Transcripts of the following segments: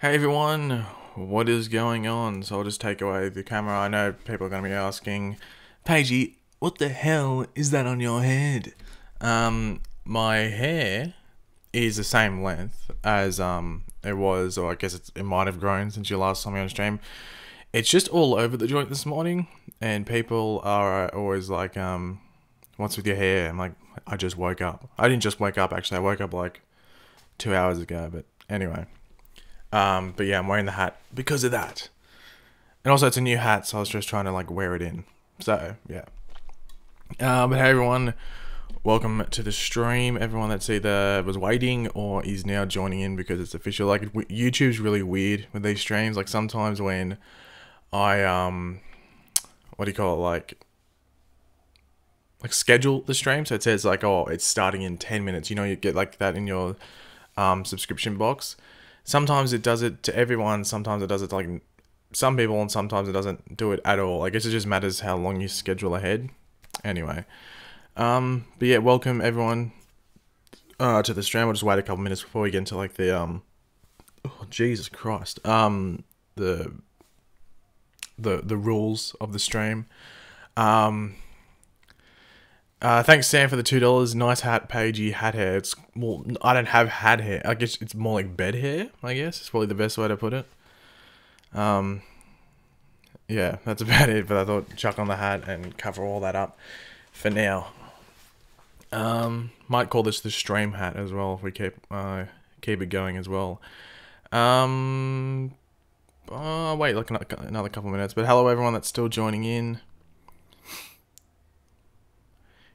Hey everyone, what is going on? So I'll just take away the camera. I know people are going to be asking, Paigey, what the hell is that on your head? My hair is the same length as it was, or I guess it might have grown since you last saw me on stream. It's just all over the joint this morning, and people are always like, what's with your hair? I'm like, I just woke up. I didn't just wake up, actually. I woke up like 2 hours ago, but anyway. But yeah, I'm wearing the hat because of that. And also, it's a new hat, so I was just trying to like wear it in. So yeah. But hey everyone, welcome to the stream. Everyone that's either was waiting or is now joining in because it's official. Like YouTube's really weird with these streams. Like sometimes when I what do you call it? Like schedule the stream, so it says like, oh, it's starting in 10 minutes. You know, you get like that in your subscription box. Sometimes it does it to everyone, sometimes it does it to like some people, and sometimes it doesn't do it at all. I guess it just matters how long you schedule ahead. Anyway. But yeah, welcome everyone to the stream. I'll just wait a couple minutes before we get into like the oh Jesus Christ. The rules of the stream. Thanks Sam for the $2. Nice hat, Paigey. Hat hair. It's well, I don't have hat hair. I guess it's more like bed hair. I guess it's probably the best way to put it. Yeah, that's about it. But I thought chuck on the hat and cover all that up for now. Might call this the stream hat as well if we keep it going as well. Wait, like another couple minutes. But hello everyone that's still joining in.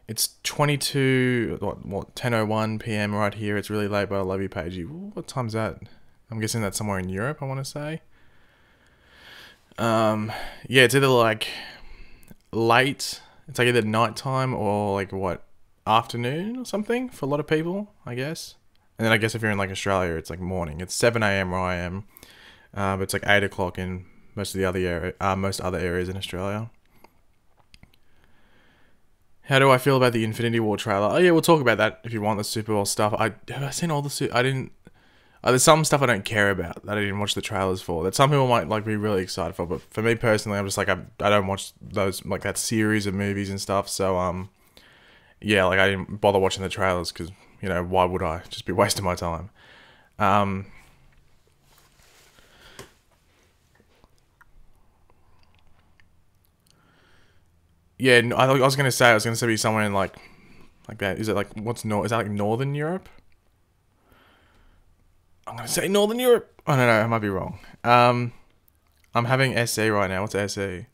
It's 10:01 p.m. right here. It's really late, but I love you, Paigey. What time's that? I'm guessing that's somewhere in Europe, I want to say. Yeah, it's either like late. It's like either nighttime or like what, afternoon or something for a lot of people, I guess. And then I guess if you're in like Australia, it's like morning. It's 7 a.m. where I am, but it's like 8 o'clock in most of the most other areas in Australia. How do I feel about the Infinity War trailer? Oh yeah, we'll talk about that if you want the Supergirl stuff. Have I seen all the I didn't. There's some stuff I don't care about that I didn't watch the trailers for. That some people might like be really excited for, but for me personally, I'm just like I don't watch those like that series of movies and stuff. So yeah, like I didn't bother watching the trailers because you know why would I? Just be wasting my time. Yeah, I was gonna say be somewhere in like that. Is it like is that like Northern Europe? I'm gonna say Northern Europe. I don't know. I might be wrong. I'm having SE right now. What's SE?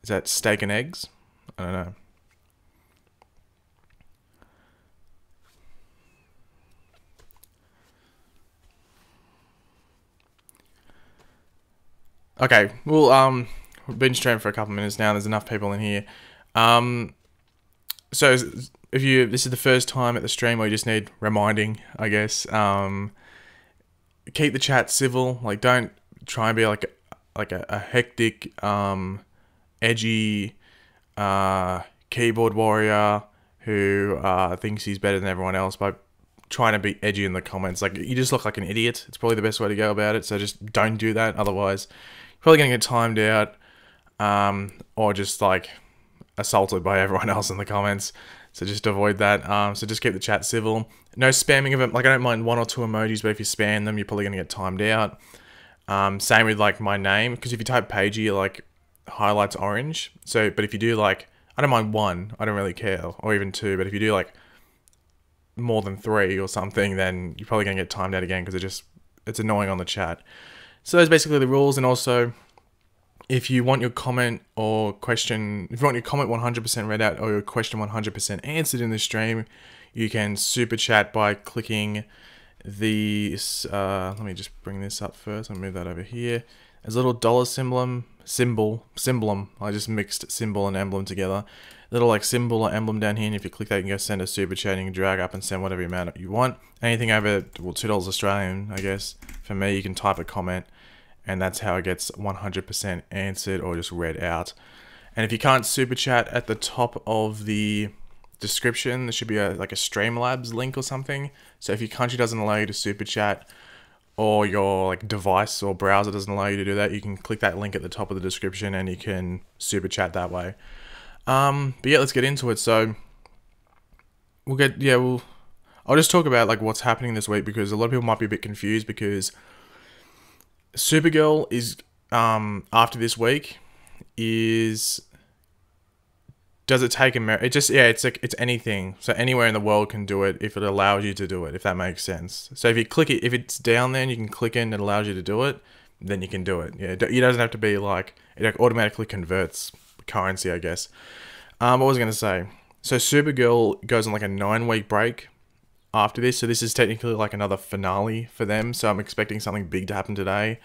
Is that steak and eggs? I don't know. Okay. Well, we've been streaming for a couple of minutes now. There's enough people in here. So if this is the first time at the stream, we just need reminding, I guess. Keep the chat civil. Like, don't try and be like a hectic, edgy, keyboard warrior who thinks he's better than everyone else by trying to be edgy in the comments. Like, you just look like an idiot. It's probably the best way to go about it. So just don't do that. Otherwise, you're probably gonna get timed out, or just like assaulted by everyone else in the comments. So just avoid that. So just keep the chat civil. No spamming of it. Like I don't mind 1 or 2 emojis, but if you spam them, you're probably gonna get timed out. Same with like my name, because if you type Paigey, it like highlights orange. So, but if you do like, I don't mind 1, I don't really care, or even 2. But if you do like more than 3 or something, then you're probably gonna get timed out again because it's annoying on the chat. So those are basically the rules. And also, if you want your comment or question, if you want your comment 100% read out or your question 100% answered in the stream, you can super chat by clicking the, let me just bring this up first. I'll move that over here. There's a little dollar symbol. I just mixed symbol and emblem together. Little like symbol or emblem down here, and if you click that, you can go send a super chat. You can drag up and send whatever amount you want. Anything over, well, $2 Australian, I guess. For me, you can type a comment, and that's how it gets 100% answered or just read out. And if you can't super chat, at the top of the description, there should be like a Streamlabs link or something. So if your country doesn't allow you to super chat, or your like device or browser doesn't allow you to do that, you can click that link at the top of the description and you can super chat that way. But yeah, let's get into it. So I'll just talk about like what's happening this week, because a lot of people might be a bit confused, because Supergirl is after this week is, does it take America? It just, it's like, it's anything. So anywhere in the world can do it if it allows you to do it, if that makes sense. So if you click it, if it's down there and you can click in and it allows you to do it, then you can do it. Yeah, it doesn't have to be like, it automatically converts currency, I guess. What was I going to say? So Supergirl goes on like a 9-week break after this. So this is technically like another finale for them. So I'm expecting something big to happen today.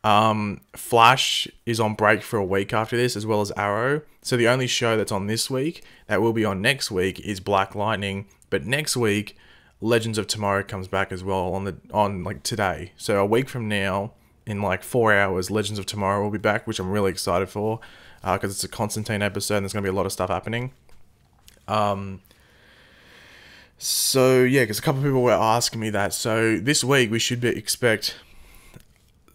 Flash is on break for a week after this, as well as Arrow. So the only show that's on this week that will be on next week is Black Lightning. But next week, Legends of Tomorrow comes back as well on like today. So a week from now, in like 4 hours, Legends of Tomorrow will be back, which I'm really excited for, because it's a Constantine episode and there's going to be a lot of stuff happening. So yeah, because a couple of people were asking me that. So this week we should expect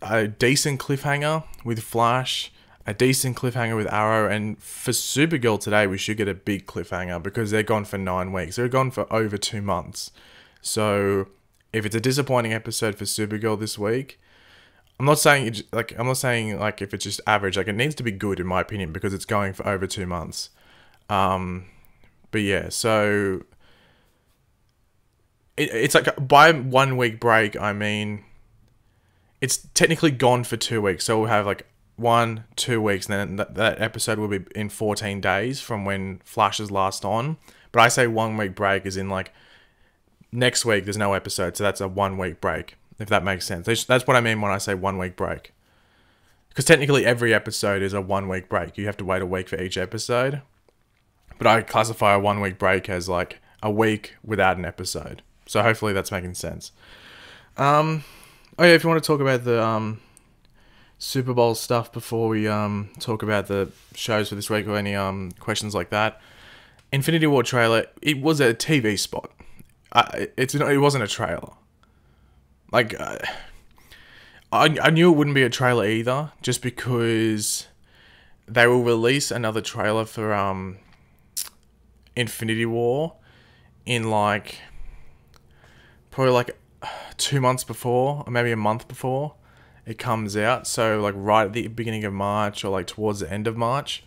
a decent cliffhanger with Flash, a decent cliffhanger with Arrow, and for Supergirl today we should get a big cliffhanger, because they're gone for 9 weeks. They're gone for over 2 months. So if it's a disappointing episode for Supergirl this week, I'm not saying like if it's just average, like it needs to be good in my opinion, because it's going for over 2 months. But yeah, so it's like by 1 week break, I mean, it's technically gone for 2 weeks. So we'll have like 1-2 weeks, and then that episode will be in 14 days from when Flash is last on. But I say 1 week break is in like next week there's no episode, so that's a 1 week break, if that makes sense. That's what I mean when I say 1 week break. Because technically every episode is a 1 week break. You have to wait a week for each episode. But I classify a 1 week break as like a week without an episode. So hopefully that's making sense. Oh yeah, if you want to talk about the Super Bowl stuff before we talk about the shows for this week, or any questions like that. Infinity War trailer, it was a TV spot. It wasn't a trailer. Like I knew it wouldn't be a trailer either, just because they will release another trailer for Infinity War in like probably like 2 months before, or maybe a month before it comes out. So like right at the beginning of March, or like towards the end of March,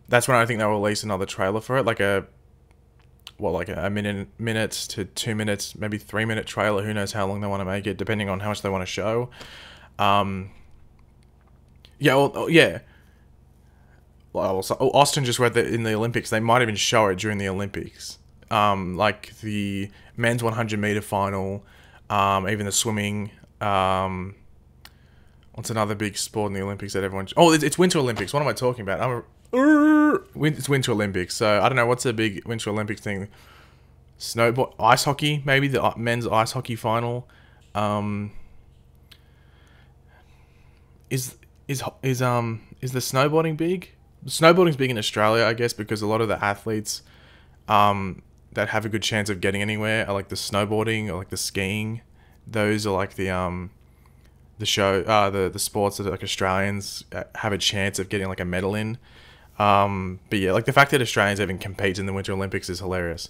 that's when I think they'll release another trailer for it, like a minute to 2 minutes, maybe 3 minute trailer. Who knows how long they want to make it, depending on how much they want to show. Austin just read that in the Olympics they might even show it during the Olympics, like the men's 100 meter final, even the swimming. What's another big sport in the Olympics that everyone? Oh, it's Winter Olympics. What am I talking about? It's Winter Olympics. So I don't know what's a big Winter Olympics thing. Snowboard, ice hockey, maybe the men's ice hockey final. Is the snowboarding big? Snowboarding's big in Australia, I guess, because a lot of the athletes that have a good chance of getting anywhere are like the snowboarding or like the skiing. Those are like the sports that like Australians have a chance of getting like a medal in. But yeah, like the fact that Australians even compete in the Winter Olympics is hilarious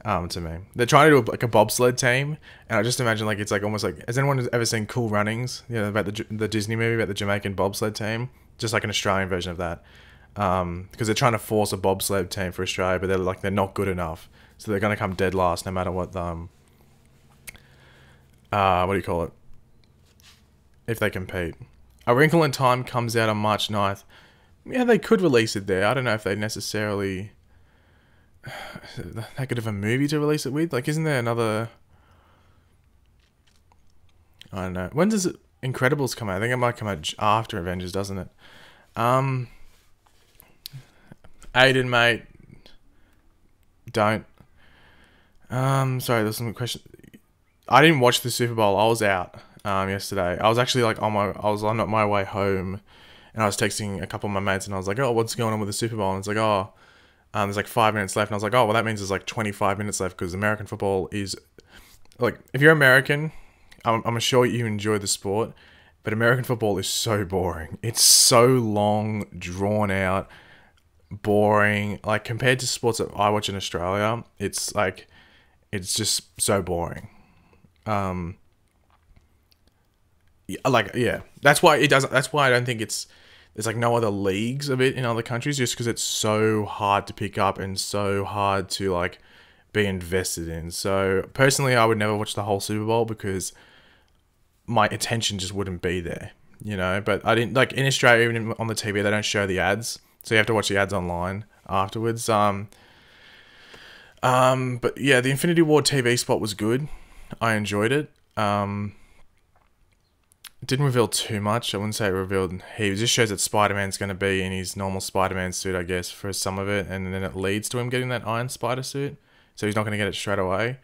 to me. They're trying to do like a bobsled team, and I just imagine like it's like almost like, has anyone ever seen Cool Runnings? You know, about the Disney movie about the Jamaican bobsled team? Just like an Australian version of that. Because they're trying to force a bobsled team for Australia, but they're not good enough, so they're gonna come dead last no matter what. What do you call it? If they compete. A Wrinkle in Time comes out on March 9th. Yeah, they could release it there. I don't know if they necessarily... that good of a movie to release it with. Like, isn't there another... I don't know. When does Incredibles come out? I think it might come out after Avengers, doesn't it? Aiden, mate. Don't. Sorry, there's some question. I didn't watch the Super Bowl. I was out yesterday. I was actually like on my way home, and I was texting a couple of my mates, and I was like, "Oh, what's going on with the Super Bowl?" And it's like, "Oh, there's like 5 minutes left." And I was like, "Oh, well, that means there's like 25 minutes left, because American football is like, if you're American, I'm sure you enjoy the sport, but American football is so boring. It's so long, drawn out, boring. Like compared to sports that I watch in Australia, it's like it's just so boring. Yeah, that's why it doesn't. That's why I don't think there's like no other leagues of it in other countries, just because it's so hard to pick up and so hard to like be invested in. So personally, I would never watch the whole Super Bowl because my attention just wouldn't be there, you know. But I didn't like in Australia, even on the TV, they don't show the ads, so you have to watch the ads online afterwards. But yeah, the Infinity War TV spot was good. I enjoyed it. It didn't reveal too much. I wouldn't say it revealed heaps. It just shows that Spider-Man's going to be in his normal Spider-Man suit, I guess, for some of it. And then it leads to him getting that Iron Spider suit. So he's not going to get it straight away.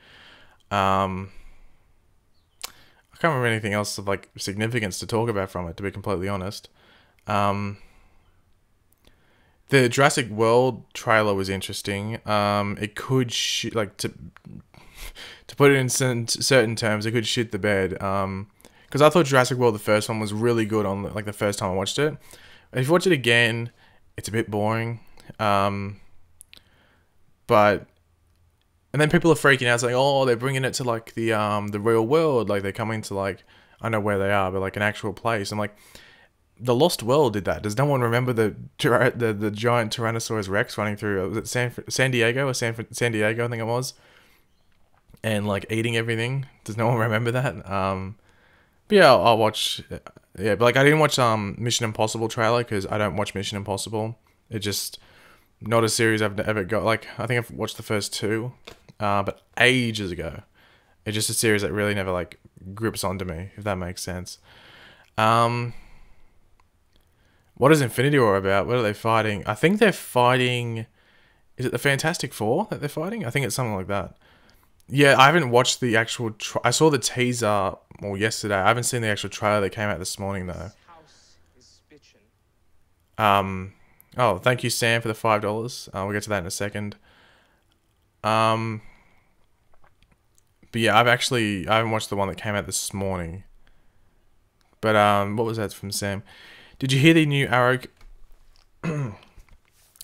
I can't remember anything else of like significance to talk about from it, to be completely honest. The Jurassic World trailer was interesting. It could to put it in certain terms, it could shit the bed. Because I thought Jurassic World, the first one, was really good on like the first time I watched it. If you watch it again, it's a bit boring. But and then people are freaking out, saying, "Oh, they're bringing it to like the real world, like they're coming to like I know where they are, but like an actual place." I'm like, the Lost World did that. Does no one remember the giant Tyrannosaurus Rex running through? Was it San Diego or San Diego? I think it was, and like eating everything. Does no one remember that? But yeah, I'll watch. Yeah, but like I didn't watch Mission Impossible trailer because I don't watch Mission Impossible. It just not a series I've ever got. Like I think I've watched the first two, but ages ago. It's just a series that really never like grips onto me, if that makes sense. What is Infinity War about? What are they fighting? I think they're fighting. Is it the Fantastic Four that they're fighting? I think it's something like that. Yeah, I haven't watched the actual. I saw the teaser yesterday. I haven't seen the actual trailer that came out this morning though. Oh, thank you, Sam, for the $5. We'll get to that in a second. But yeah, I haven't watched the one that came out this morning. But what was that from Sam? Did you hear the new Arrow?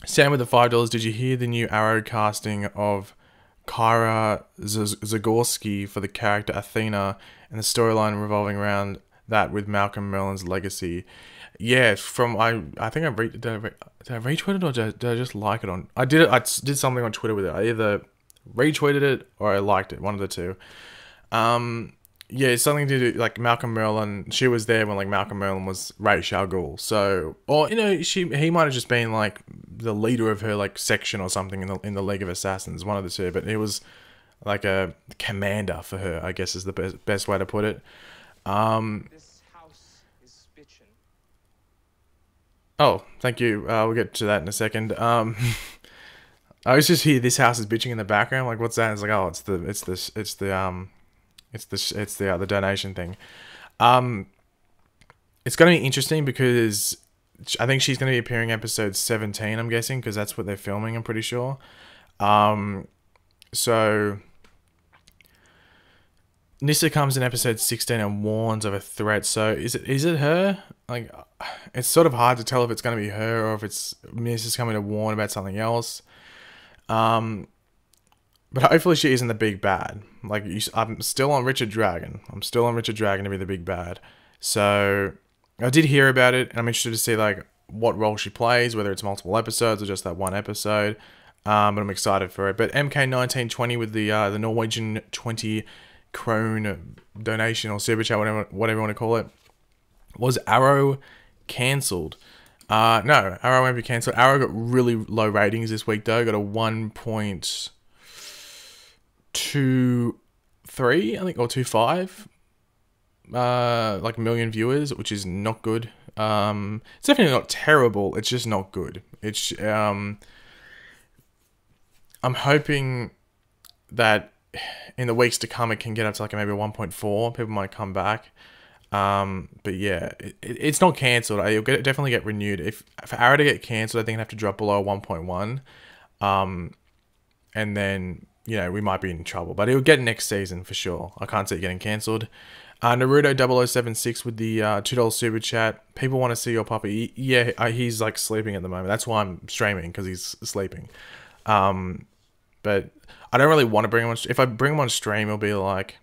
Sam with the $5. Did you hear the new Arrow casting of Kyra Zagorski for the character Athena and the storyline revolving around that with Malcolm Merlyn's legacy? Yeah, I think did I retweet it or did I just like it on? I did something on Twitter with it. I either retweeted it or I liked it, one of the two. Yeah, it's something to do like Malcolm Merlyn. She was there when like Malcolm Merlyn was Ra's al Ghul. So, or you know, he might have just been like the leader of her like section or something in the League of Assassins, one of the two. But he was like a commander for her, I guess is the best way to put it. This house is bitchin'. Oh, thank you. We'll get to that in a second. I was just hear this house is bitching in the background. Like, what's that? It's like, oh, it's the donation thing. It's going to be interesting because I think she's going to be appearing episode 17, I'm guessing, because that's what they're filming, I'm pretty sure. So Nyssa comes in episode 16 and warns of a threat. So is it her? Like, it's sort of hard to tell if it's going to be her or if it's Nyssa's coming to warn about something else. But hopefully she isn't the big bad. Like, I'm still on Richard Dragon. I'm still on Richard Dragon to be the big bad. So I did hear about it, and I'm interested to see like what role she plays, whether it's multiple episodes or just that one episode. But I'm excited for it. But MK1920 with the Norwegian 20 krone donation or super chat, whatever you want to call it, was Arrow cancelled? No, Arrow won't be cancelled. Arrow got really low ratings this week though. Got a 1.23, I think, or 2.5 like million viewers, which is not good. It's definitely not terrible, it's just not good. It's I'm hoping that in the weeks to come it can get up to like maybe 1.4. People might come back. But yeah, it's not cancelled. It'll definitely get renewed. If for Arrow to get cancelled, I think it'd have to drop below 1.1. And then, you know, we might be in trouble. But it'll get next season for sure. I can't see it getting cancelled. Naruto 0076 with the $2 super chat. People want to see your puppy. Yeah, he's like sleeping at the moment. That's why I'm streaming, because he's sleeping. But I don't really want to bring him on. If I bring him on stream, it'll be like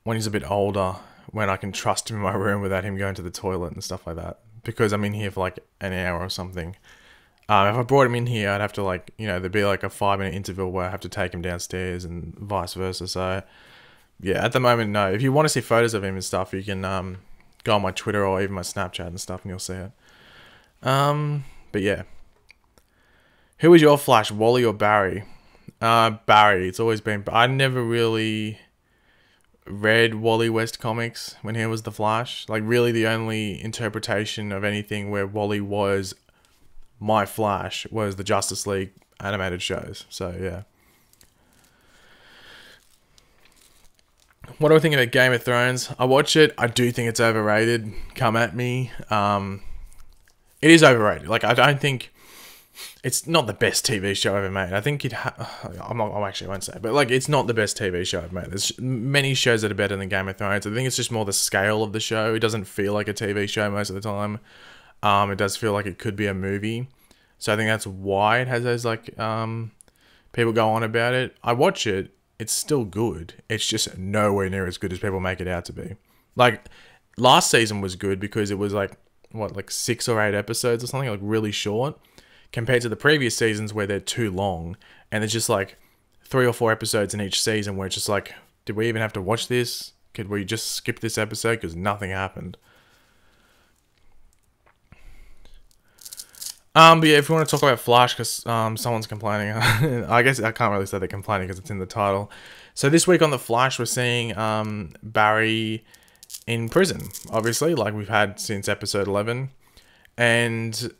when he's a bit older, when I can trust him in my room without him going to the toilet and stuff like that. Because I'm in here for like an hour or something. If I brought him in here, I'd have to like, there'd be like a 5-minute interval where I have to take him downstairs and vice versa. So yeah, at the moment, no. If you want to see photos of him and stuff, you can go on my Twitter or even my Snapchat and stuff, and you'll see it. But yeah. Who was your Flash, Wally or Barry? Barry. It's always been... I never really read Wally West comics when he was the Flash. Like, really the only interpretation of anything where Wally was my Flash was the Justice League animated shows. So, yeah. What do I think about Game of Thrones? I watch it. I do think it's overrated. Come at me. It is overrated. Like, I don't think... It's not the best TV show ever made. I think it... I actually won't say. But, like, it's not the best TV show ever made. There's many shows that are better than Game of Thrones. I think it's just more the scale of the show. It doesn't feel like a TV show most of the time. It does feel like it could be a movie. So I think that's why it has those, like, people go on about it. I watch it. It's still good. It's just nowhere near as good as people make it out to be. Like, last season was good because it was, like, what, like 6 or 8 episodes or something? Like, really short. Compared to the previous seasons where they're too long. And there's just, like, 3 or 4 episodes in each season where it's just like, did we even have to watch this? Could we just skip this episode? Because nothing happened. But yeah, if you want to talk about Flash, because someone's complaining. I guess I can't really say they're complaining because it's in the title. So this week on The Flash, we're seeing Barry in prison, obviously, like we've had since episode 11. And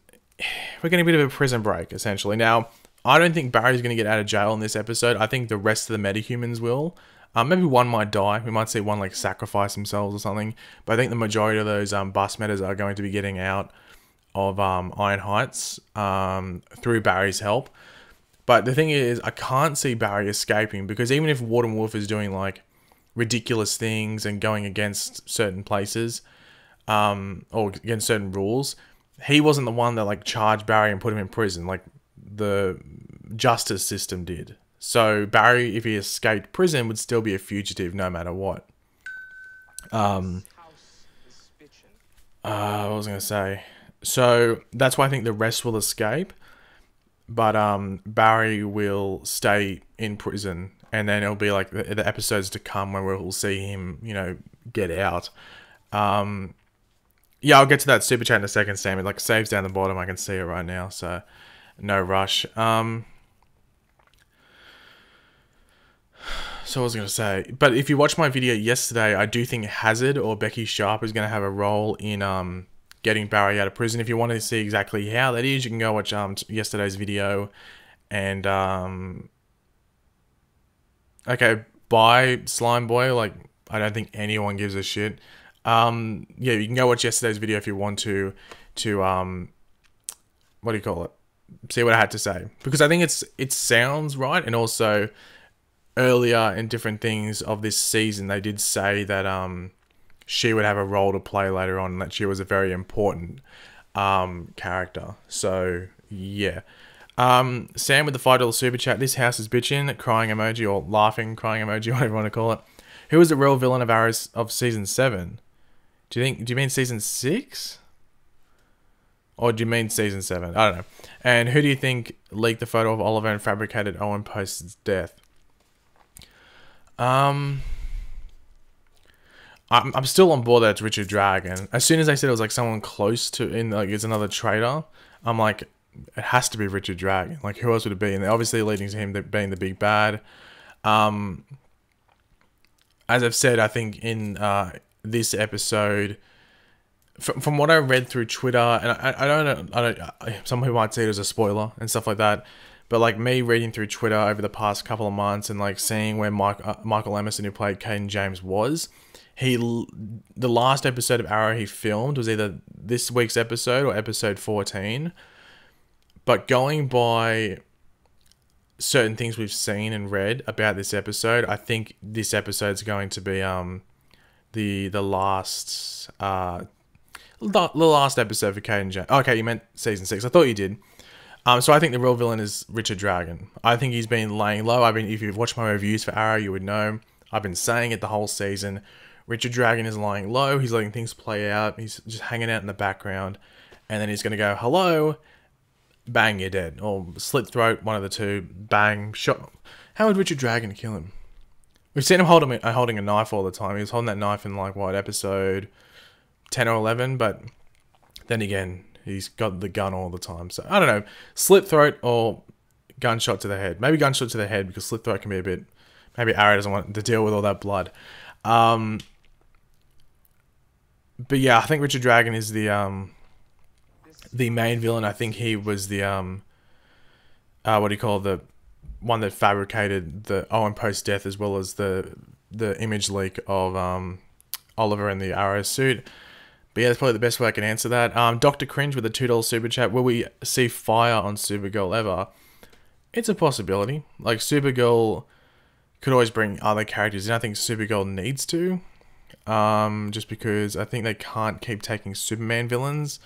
we're getting a bit of a prison break, essentially. Now, I don't think Barry's going to get out of jail in this episode. I think the rest of the metahumans will. Maybe one might die. We might see one, like, sacrifice themselves or something. But I think the majority of those bus metas are going to be getting out of Iron Heights through Barry's help. But the thing is, I can't see Barry escaping, because even if Warden Wolf is doing, like, ridiculous things and going against certain places or against certain rules, he wasn't the one that, like, charged Barry and put him in prison. Like, the justice system did. So Barry, if he escaped prison, would still be a fugitive no matter what. What was I going to say? So that's why I think the rest will escape. But Barry will stay in prison. And then it'll be like the episodes to come where we'll see him, get out. Yeah, I'll get to that super chat in a second, Sam. It, like, saves down the bottom. I can see it right now. So no rush. So I was going to say, but if you watch my video yesterday, I do think Hazard or Becky Sharp is going to have a role in getting Barry out of prison. If you want to see exactly how that is, you can go watch yesterday's video. And okay, bye, Slime Boy. Like, I don't think anyone gives a shit. Yeah, you can go watch yesterday's video if you want to what do you call it? See what I had to say, because I think it sounds right. And also earlier in different things of this season, they did say that she would have a role to play later on, and that she was a very important character. So yeah. Sam with the $5 super chat. This house is bitchin', crying emoji, or laughing crying emoji, whatever you want to call it. Who was the real villain of Arrows of season 7? Do you mean season 6? Or do you mean season 7? I don't know. And who do you think leaked the photo of Oliver and fabricated Owen Post's death? I'm still on board that it's Richard Dragon. As soon as they said it was like someone close to, it's another traitor, I'm like, it has to be Richard Dragon. Like, who else would it be? And they're obviously leading to him being the big bad. As I've said, I think in this episode, from what I read through Twitter, and I don't know, some people might see it as a spoiler and stuff like that, but like me reading through Twitter over the past couple of months and like seeing where Michael Emerson, who played Caden James, was, the last episode of Arrow he filmed was either this week's episode or episode 14. But going by certain things we've seen and read about this episode, I think this episode's going to be the last the last episode for Kate and Jen. Okay, you meant season 6. I thought you did. So I think the real villain is Richard Dragon. I think he's been laying low. If you've watched my reviews for Arrow, you would know. I've been saying it the whole season. Richard Dragon is lying low. He's letting things play out. He's just hanging out in the background. And then he's going to go, hello, bang, you're dead. Or slit throat, one of the two, bang, shot. How would Richard Dragon kill him? We've seen him holding a knife all the time. He was holding that knife in, like, what, episode 10 or 11? But then again, he's got the gun all the time. So, I don't know. Slit throat or gunshot to the head. Maybe gunshot to the head, because slit throat can be a bit... Maybe Arrow doesn't want to deal with all that blood. But yeah, I think Richard Dragon is the main villain. I think he was the what do you call it? The one that fabricated the Owen Post death, as well as the image leak of Oliver in the Arrow suit. But yeah, that's probably the best way I can answer that. Dr. Cringe with a $2 super chat. Will we see fire on Supergirl ever? It's a possibility. Like, Supergirl could always bring other characters in. I think Supergirl needs to. Just because I think they can't keep taking Superman villains.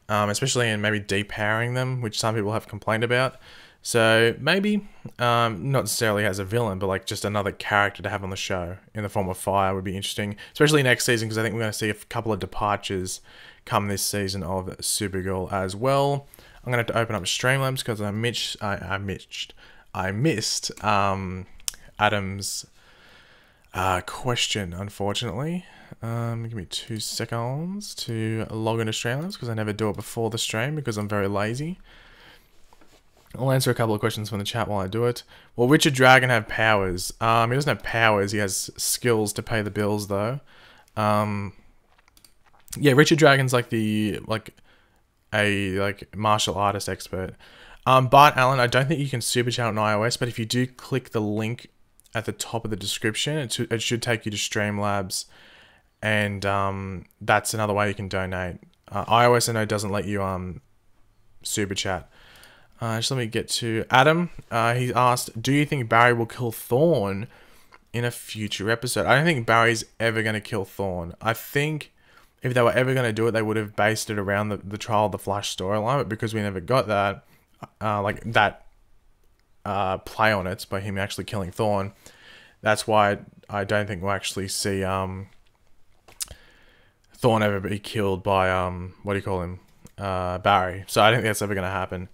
Especially in maybe depowering them, which some people have complained about. So maybe, not necessarily as a villain, but like just another character to have on the show in the form of fire would be interesting. Especially next season, because I think we're going to see a couple of departures come this season of Supergirl as well. I'm going to have to open up Streamlabs because I missed Adam's question, unfortunately. Give me 2 seconds to log into Streamlabs, because I never do it before the stream because I'm very lazy. I'll answer a couple of questions from the chat while I do it. Will Richard Dragon have powers? He doesn't have powers. He has skills to pay the bills, though. Yeah, Richard Dragon's like a martial artist expert. Bart Allen, I don't think you can super chat on iOS, but if you do click the link at the top of the description, it should take you to Streamlabs, and that's another way you can donate. iOS, I know, doesn't let you super chat. Just let me get to Adam. He asked, do you think Barry will kill Thorn in a future episode? I don't think Barry's ever going to kill Thorn. I think if they were ever going to do it, they would have based it around the Trial of the Flash storyline, but because we never got that, play on it by him actually killing Thorn, that's why I don't think we'll actually see Thorn ever be killed by Barry. So I don't think that's ever going to happen,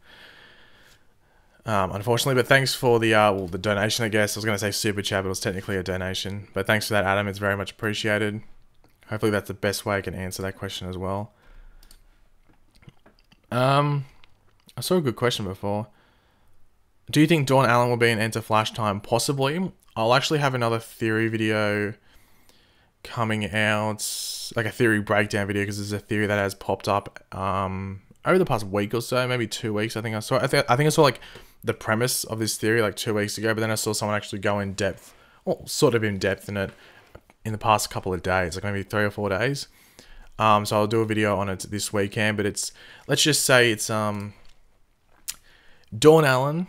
unfortunately. But thanks for the donation, I guess. I was going to say super chat, but it was technically a donation. But thanks for that, Adam. It's very much appreciated. Hopefully that's the best way I can answer that question as well. I saw a good question before. Do you think Dawn Allen will be in Enter Flash time? Possibly. I'll actually have another theory video coming out, like a theory breakdown video, because there's a theory that has popped up over the past week or so, maybe 2 weeks. I think I saw like the premise of this theory like 2 weeks ago, but then I saw someone actually go in depth, well, sort of in depth in it in the past couple of days, like maybe 3 or 4 days. So I'll do a video on it this weekend, but let's just say it's Dawn Allen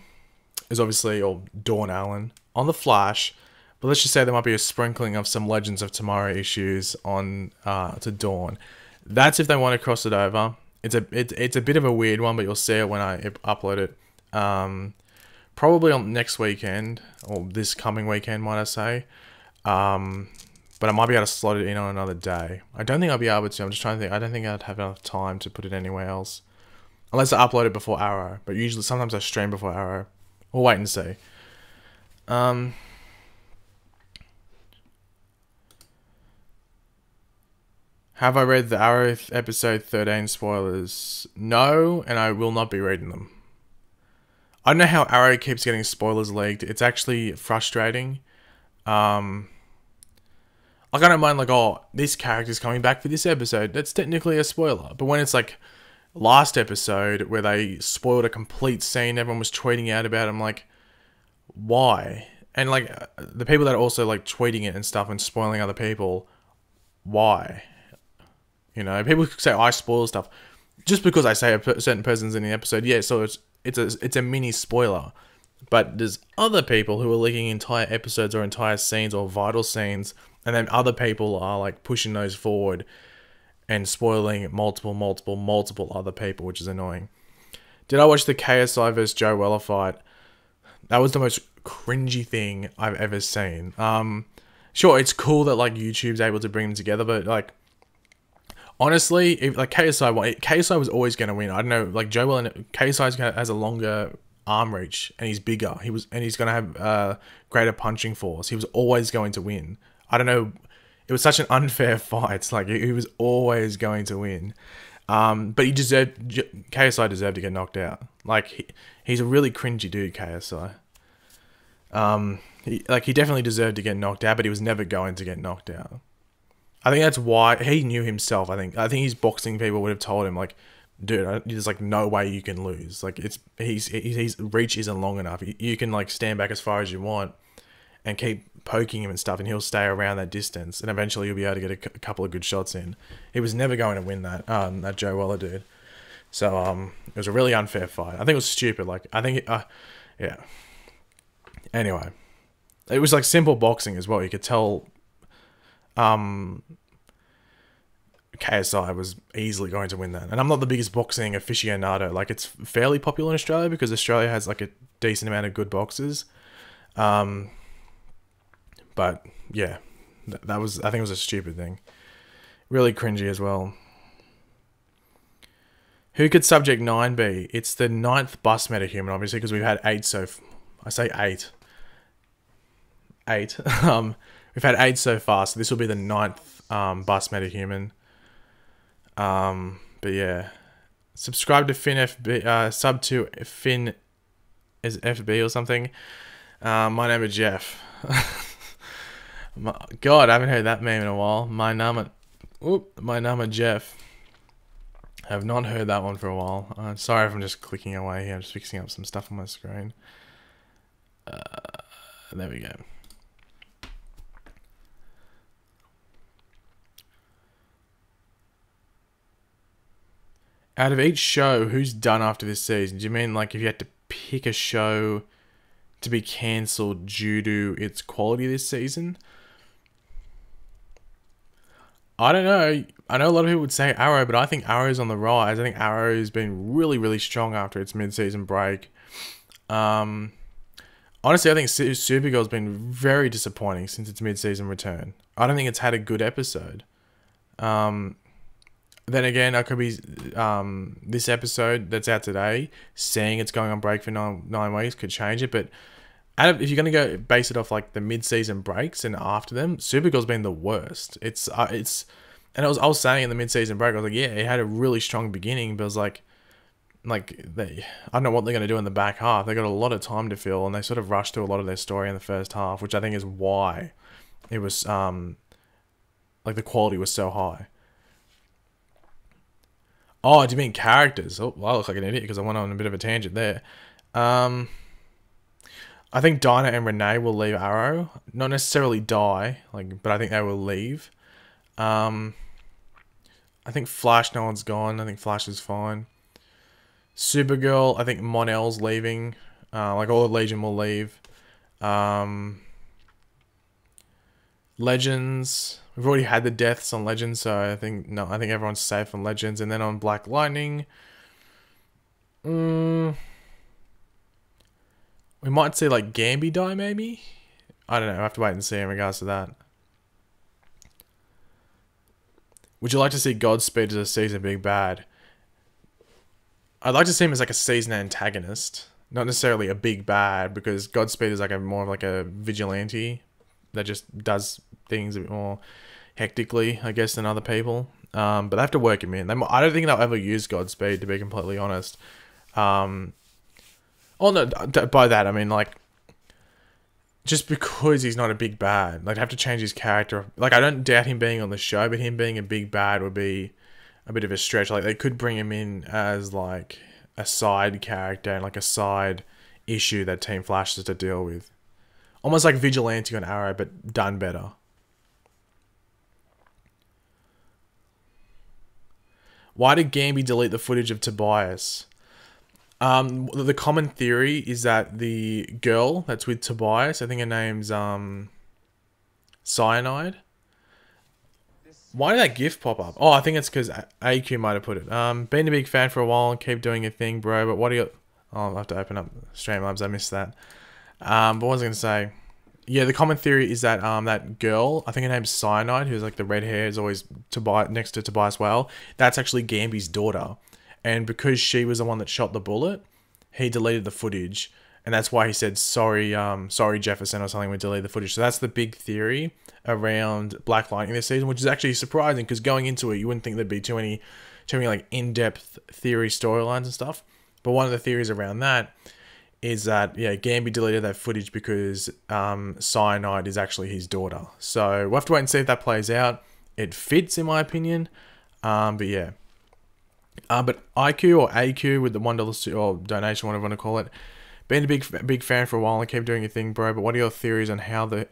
is obviously, or Dawn Allen on the Flash, but let's just say there might be a sprinkling of some Legends of Tomorrow issues on to Dawn. That's if they want to cross it over. It's a bit of a weird one, but you'll see it when I upload it. Probably on next weekend, or this coming weekend, might I say. But I might be able to slot it in on another day. I don't think I'll be able to. I'm just trying to think. I don't think I'd have enough time to put it anywhere else, unless I upload it before Arrow. But usually, sometimes I stream before Arrow. We'll wait and see. Have I read the Arrow episode 13 spoilers? No, and I will not be reading them. I don't know how Arrow keeps getting spoilers leaked. It's actually frustrating. Like, I don't mind, like, oh, this character's coming back for this episode. That's technically a spoiler. But when it's like last episode where they spoiled a complete scene, everyone was tweeting out about it, I'm like, why? And like the people that are also like tweeting it and stuff and spoiling other people, why? You know, people say I spoil stuff just because I say a certain person's in the episode. Yeah, so it's a mini spoiler. But there's other people who are leaking entire episodes or entire scenes or vital scenes, and then other people are like pushing those forward and spoiling multiple other people, which is annoying. Did I watch the KSI versus Joe Weller fight? That was the most cringy thing I've ever seen. Sure, it's cool that like YouTube's able to bring them together, but like honestly, if like KSI was always going to win. I don't know, like Joe Weller, KSI has a longer arm reach and he's bigger. He's going to have greater punching force. He was always going to win. I don't know. It was such an unfair fight. Like he was always going to win. But KSI deserved to get knocked out. Like he's a really cringy dude, KSI. He definitely deserved to get knocked out, but he was never going to get knocked out. I think that's why he knew himself. I think his boxing people would have told him like, dude, there's like no way you can lose. Like his reach isn't long enough. You can like stand back as far as you want and keep poking him and stuff, and he'll stay around that distance, and eventually you'll be able to get a couple of good shots in. He was never going to win that Joe Weller dude. So it was a really unfair fight. I think it was stupid. Like yeah. Anyway, it was like simple boxing as well. You could tell KSI was easily going to win that. And I'm not the biggest boxing aficionado. Like it's fairly popular in Australia because Australia has like a decent amount of good boxers. But yeah, I think it was a stupid thing. Really cringy as well. Who could Subject 9 be? It's the 9th bus metahuman, obviously, because we've had 8 I say 8. 8. We've had 8 so far, so this will be the 9th bus metahuman. But yeah. Subscribe to Finn FB, sub to Finn is FB or something. My name is Jeff. God, I haven't heard that meme in a while. My name is Jeff. I have not heard that one for a while. Sorry if I'm just clicking away here. I'm just fixing up some stuff on my screen. There we go. Out of each show, who's done after this season? Do you mean like if you had to pick a show to be cancelled due to its quality this season? I don't know. I know a lot of people would say Arrow, but I think Arrow's on the rise. I think Arrow's been really, really strong after its mid-season break. Honestly, I think Supergirl's been very disappointing since its mid-season return. I don't think it's had a good episode. Then again, I could be this episode that's out today, saying it's going on break for nine weeks could change it. But if you're going to go base it off like the mid-season breaks and after them, Supergirl's been the worst. And I was saying in the mid-season break, I was like, yeah, it had a really strong beginning, but it was I don't know what they're going to do in the back half. They got a lot of time to fill, and they sort of rushed through a lot of their story in the first half, which I think is why it was like the quality was so high. Oh, do you mean characters? Oh, well, I look like an idiot because I went on a bit of a tangent there. I think Dinah and Renee will leave Arrow. Not necessarily die, but I think they will leave. I think Flash, no one's gone. I think Flash is fine. Supergirl, I think Mon-El's leaving. All of Legion will leave. Legends, we've already had the deaths on Legends, so I think everyone's safe on Legends. And then on Black Lightning, we might see like Gambi die maybe. I don't know. I have to wait and see in regards to that. Would you like to see Godspeed as a season big bad? I'd like to see him as like a season antagonist, not necessarily a big bad, because Godspeed is like more of like a vigilante that just does things a bit more hectically, I guess, than other people. But they have to work him in. I don't think they'll ever use Godspeed, to be completely honest. Oh no, by that I mean like, just because he's not a big bad, like, have to change his character. Like, I don't doubt him being on the show, but him being a big bad would be a bit of a stretch. Like, they could bring him in as like a side character and like a side issue that Team Flash has to deal with. Almost like Vigilante on Arrow, but done better. Why did Gambi delete the footage of Tobias? The common theory is that the girl that's with Tobias, I think her name's Cyanide. Why did that GIF pop up? Oh, I think it's because AQ might have put it. Been a big fan for a while and keep doing your thing, bro. But what do you... Oh, I'll have to open up Streamlabs. I missed that. But what was I going to say? Yeah, the common theory is that that girl, I think her name's Cyanide, who's like the red hair, is always next to Tobias Whale. That's actually Gambi's daughter. And because she was the one that shot the bullet, he deleted the footage. And that's why he said, sorry Jefferson or something, we deleted the footage. So that's the big theory around Black Lightning this season, which is actually surprising because going into it, you wouldn't think there'd be too many like in-depth theory storylines and stuff. But one of the theories around that is that, yeah, Gambi deleted that footage because Cyanide is actually his daughter. So we'll have to wait and see if that plays out. It fits, in my opinion. But yeah. But IQ or AQ with the $1 or donation, whatever you want to call it, been a big fan for a while and keep doing your thing, bro. But what are your theories on how the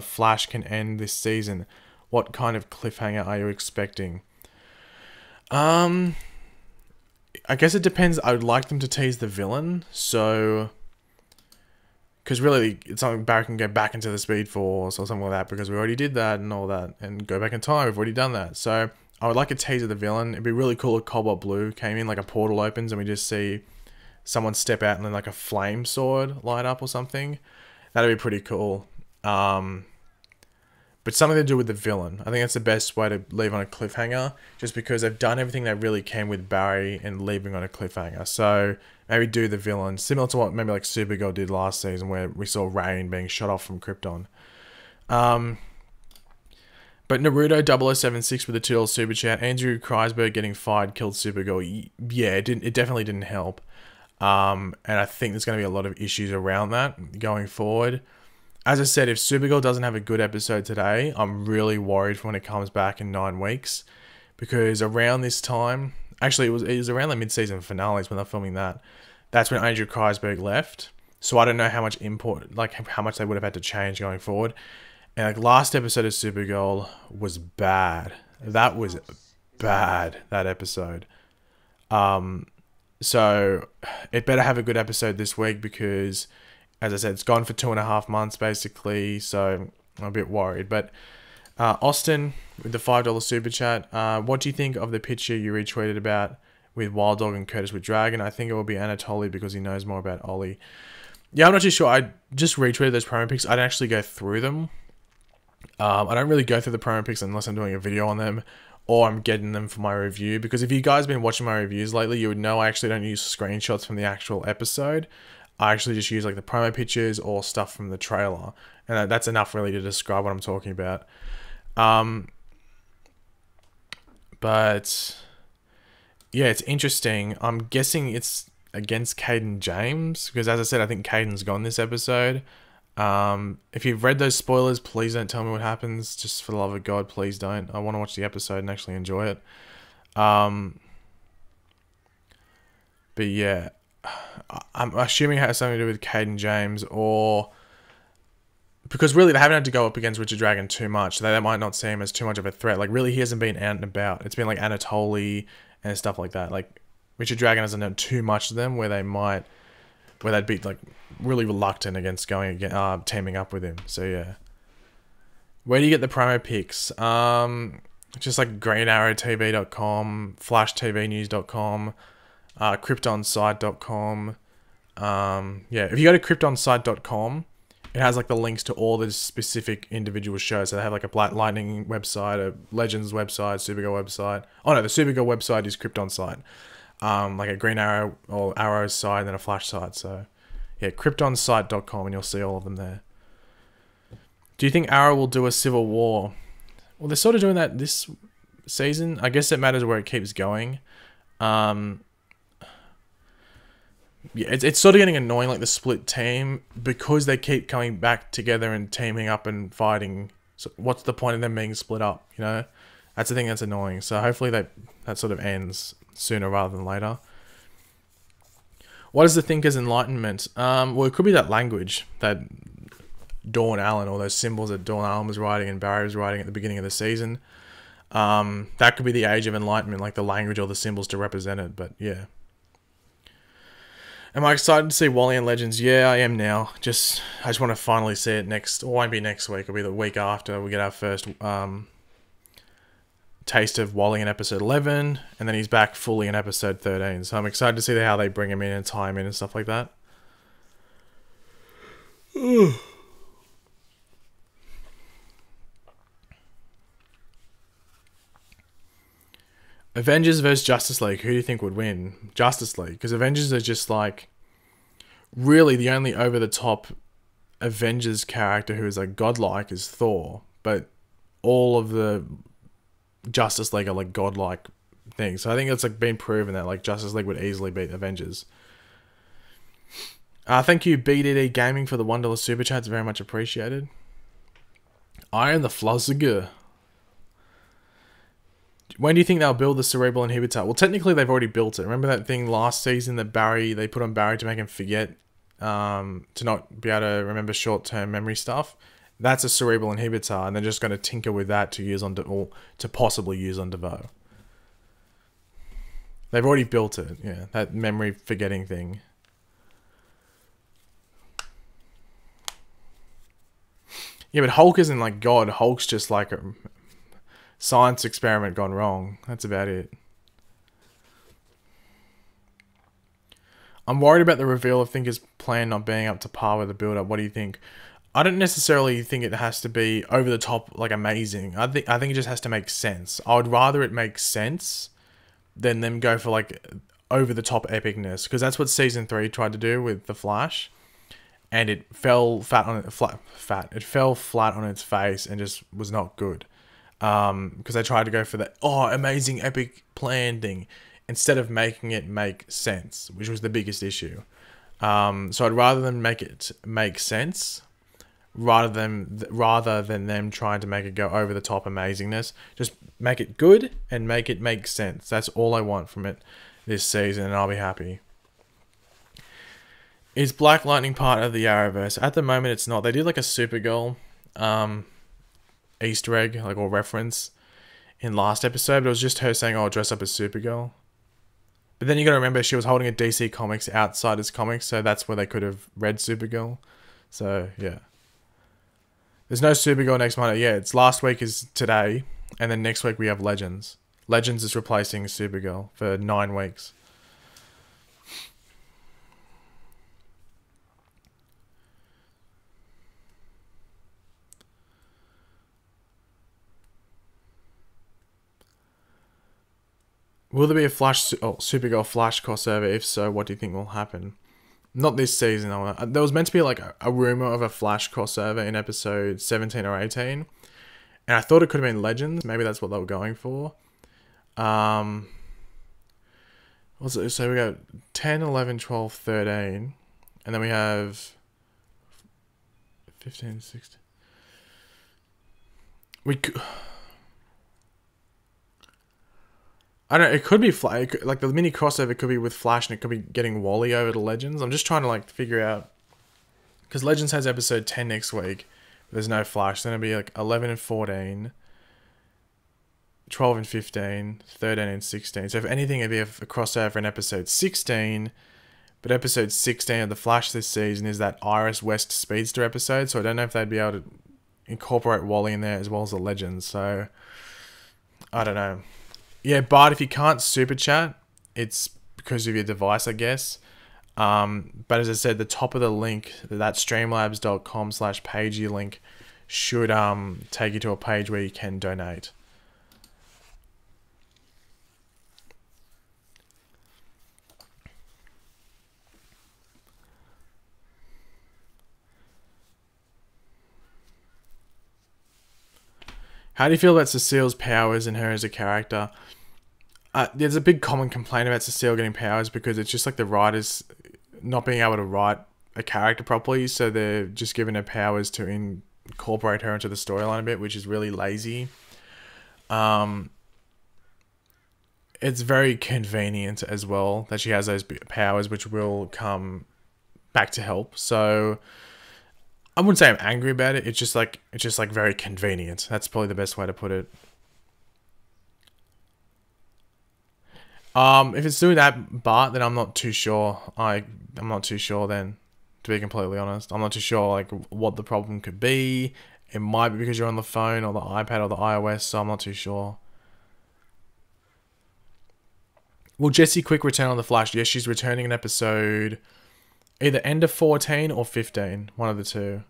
Flash can end this season? What kind of cliffhanger are you expecting? I guess it depends. I would like them to tease the villain, so because really it's something Barry can go back into the Speed Force or something like that, because we already did that and all that, and go back in time. We've already done that, so I would like a tease of the villain. It'd be really cool if Cobalt Blue came in, like a portal opens and we just see someone step out and then like a flame sword light up or something. That'd be pretty cool. But something to do with the villain. I think that's the best way to leave on a cliffhanger, just because they've done everything they really can with Barry and leaving on a cliffhanger. So maybe do the villain, similar to what maybe like Supergirl did last season, where we saw Rain being shot off from Krypton. But Naruto 0076 with the $2 super chat. Andrew Kreisberg getting fired killed Supergirl. Yeah, it definitely didn't help. And I think there's going to be a lot of issues around that going forward. As I said, if Supergirl doesn't have a good episode today, I'm really worried for when it comes back in 9 weeks. Because around this time, actually it was around the mid-season finales when they're filming that. That's when Andrew Kreisberg left. So I don't know how much import, like how much they would have had to change going forward. And like last episode of Supergirl was bad. That was bad, that episode. So it better have a good episode this week because, as I said, it's gone for 2.5 months basically. So I'm a bit worried. But Austin with the $5 super chat. What do you think of the picture you retweeted about with Wild Dog and Curtis with Dragon? I think it will be Anatoly because he knows more about Ollie. Yeah, I'm not too sure. I just retweeted those promo pics. I didn't actually go through them. I don't really go through the promo pics unless I'm doing a video on them or I'm getting them for my review. Because if you guys have been watching my reviews lately, you would know I actually don't use screenshots from the actual episode. I actually just use like the promo pictures or stuff from the trailer. And that's enough really to describe what I'm talking about. But yeah, it's interesting. I'm guessing it's against Caden James. Because as I said, I think Caden's gone this episode. If you've read those spoilers, please don't tell me what happens. Just for the love of God, please don't. I want to watch the episode and actually enjoy it. But yeah, I'm assuming it has something to do with Caden James, or because really they haven't had to go up against Richard Dragon too much, so they might not see him as too much of a threat. Like really, he hasn't been out and about. It's been like Anatoly and stuff like that. Like Richard Dragon hasn't done too much to them where they'd be like really reluctant against going again, teaming up with him. So yeah, where do you get the promo pics? Just like greenarrowtv.com, flashtvnews.com, kryptonsite.com. Yeah, if you go to kryptonsite.com, it has like the links to all the specific individual shows. So they have like a Black Lightning website, a Legends website, Supergirl website. Oh no, the Supergirl website is Krypton site. Like a Green Arrow or Arrow site and then a Flash site. So yeah, kryptonsite.com and you'll see all of them there. Do you think Arrow will do a Civil War? Well, they're sort of doing that this season. I guess it matters where it keeps going. Yeah, it's sort of getting annoying, like the split team, because they keep coming back together and teaming up and fighting. So what's the point of them being split up, you know? That's the thing that's annoying. So hopefully that sort of ends sooner rather than later. What is the Thinker's Enlightenment? Well, it could be that language that Dawn Allen, or those symbols that Dawn Allen was writing and Barry was writing at the beginning of the season. That could be the Age of Enlightenment, like the language or the symbols to represent it, but yeah. Am I excited to see Wally and Legends? Yeah, I am now. I just want to finally see it next. It won't be next week. It'll be the week after we get our first taste of Wally in episode 11, and then he's back fully in episode 13. So I'm excited to see how they bring him in and tie him in and stuff like that. Avengers versus Justice League. Who do you think would win? Justice League, because Avengers are just like really the only over the top Avengers character who is like godlike is Thor, but all of the Justice League are like godlike things. So I think it's like been proven that like Justice League would easily beat Avengers. Thank you BDD Gaming for the $1 super chat. It's very much appreciated. I am the Fluzziger. When do you think they'll build the cerebral inhibitor? Well, technically they've already built it. Remember that thing last season that they put on Barry to make him forget, to not be able to remember short-term memory stuff? That's a cerebral inhibitor, and they're just going to tinker with that to use on or to possibly use on DeVoe. They've already built it, yeah, that memory forgetting thing. Yeah, but Hulk isn't like God. Hulk's just like a science experiment gone wrong. That's about it. I'm worried about the reveal of Thinker's plan not being up to par with the build-up. What do you think? I don't necessarily think it has to be over the top, like amazing. I think it just has to make sense. I would rather it make sense than them go for like over the top epicness, because that's what season 3 tried to do with the Flash, and it fell flat on its face and just was not good. Because they tried to go for the amazing epic plan thing instead of making it make sense, which was the biggest issue. So I'd rather than make it make sense, rather than them trying to make it go over the top amazingness. Just make it good and make it make sense. That's all I want from it this season, and I'll be happy. Is Black Lightning part of the Arrowverse? At the moment, it's not. They did like a Supergirl Easter egg, like, or reference in last episode, but it was just her saying, "Oh, dress up as Supergirl." But then you got to remember she was holding a DC Comics Outsiders comics, so that's where they could have read Supergirl. So yeah, there's no Supergirl next Monday. Yeah, it's last week is today, and then next week we have Legends. Legends is replacing Supergirl for 9 weeks. Will there be a Supergirl Flash crossover? If so, what do you think will happen? Not this season. There was meant to be like a rumor of a Flash crossover in episode 17 or 18. And I thought it could have been Legends. Maybe that's what they were going for. So we got 10, 11, 12, 13. And then we have 15, 16. I don't know, it could be like the mini crossover could be with Flash, and it could be getting Wally over to Legends. I'm just trying to like figure out, because Legends has episode 10 next week. There's no Flash. Then it'll be like 11 and 14, 12 and 15, 13 and 16. So if anything, it'd be a crossover in episode 16. But episode 16 of the Flash this season is that Iris West Speedster episode. So I don't know if they'd be able to incorporate Wally in there as well as the Legends. So I don't know. Yeah, Bart, if you can't super chat, it's because of your device, I guess. But as I said, the top of the link, that streamlabs.com/pagey link should take you to a page where you can donate. How do you feel about Cecile's powers and her as a character? There's a big common complaint about Cecile getting powers because it's just like the writers not being able to write a character properly, so they're just giving her powers to incorporate her into the storyline a bit, which is really lazy. It's very convenient as well that she has those powers, which will come back to help. So I wouldn't say I'm angry about it. It's just like very convenient. That's probably the best way to put it. If it's doing that Bart, then I'm not too sure. I'm not too sure then, to be completely honest. I'm not too sure like what the problem could be. It might be because you're on the phone or the iPad or the iOS, so I'm not too sure. Will Jessie Quick return on The Flash? Yes, she's returning in episode either end of 14 or 15. One of the two.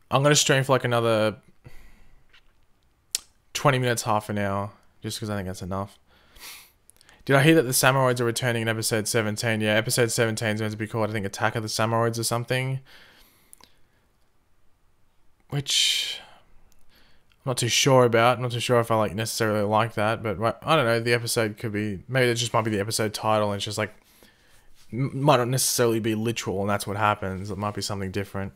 I'm going to stream for like another 20 minutes, half an hour, just because I think that's enough. Did I hear that the Samuroids are returning in episode 17? Yeah, episode 17 is going to be called, I think, Attack of the Samuroids or something. Which I'm not too sure about. I'm not too sure if I like necessarily like that, but I don't know. The episode could be, maybe it just might be the episode title, and it's just like, might not necessarily be literal, and that's what happens. It might be something different.